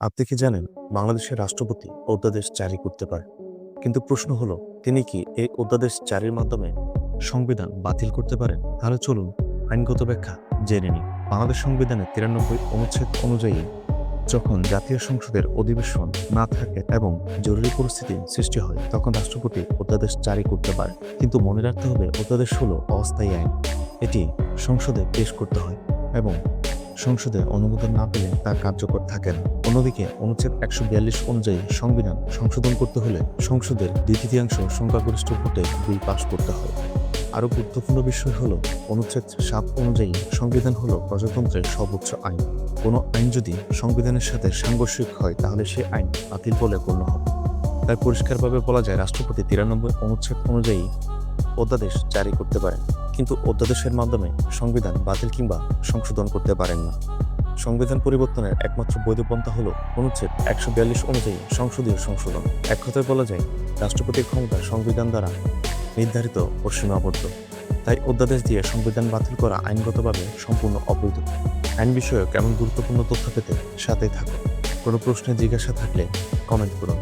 আপনি কি জানেন বাংলাদেশের রাষ্ট্রপতি অধ্যাদেশ জারি করতে পারে, কিন্তু প্রশ্ন হলো তিনি কি এই অধ্যাদেশ জারির মাধ্যমে সংবিধান বাতিল করতে পারেন? তাহলে চলুন আইনগত ব্যাখ্যা জেনে নিই। বাংলাদেশ সংবিধানের 93 অনুচ্ছেদ অনুযায়ী যখন জাতীয় সংসদের অধিবেশন না থাকে এবং জরুরি পরিস্থিতি সৃষ্টি হয় তখন রাষ্ট্রপতি অধ্যাদেশ জারি করতে পারে। কিন্তু মনে রাখতে হবে অধ্যাদেশ হলো অস্থায়ী আইন। এটি সংসদে পেশ করতে হয় এবং সংসদে অনুমোদন না পেলে তা কার্যকর থাকে না। অন্যদিকে অনুচ্ছেদ 142 অনুযায়ী সংবিধান সংশোধন করতে হলে সংসদের 2/3 সংখ্যাগরিষ্ঠ ভোটে বিল পাস করতে হয়। আরও গুরুত্বপূর্ণ বিষয় হলো অনুচ্ছেদ 7 অনুযায়ী সংবিধান হলো প্রজাতন্ত্রের সর্বোচ্চ আইন। কোনো আইন যদি সংবিধানের সাথে সাংঘর্ষিক হয় তাহলে সে আইন বাতিল বলে গণ্য হবে। তাই পরিষ্কারভাবে বলা যায় রাষ্ট্রপতি 93 অনুচ্ছেদ অনুযায়ী অধ্যাদেশ জারি করতে পারেন, কিন্তু অধ্যাদেশের মাধ্যমে সংবিধান বাতিল কিংবা সংশোধন করতে পারেন না। সংবিধান পরিবর্তনের একমাত্র বৈধ পন্থা হল অনুচ্ছেদ 142 অনুযায়ী সংসদীয় সংশোধন। এক কথায় বলা যায় রাষ্ট্রপতির ক্ষমতা সংবিধান দ্বারা নির্ধারিত ও সীমাবদ্ধ। তাই অধ্যাদেশ দিয়ে সংবিধান বাতিল করা আইনগতভাবে সম্পূর্ণ অবৈধ। আইন বিষয়ক এমন গুরুত্বপূর্ণ তথ্য পেতে সাথেই থাকুন। কোনো প্রশ্নে জিজ্ঞাসা থাকলে কমেন্ট করুন।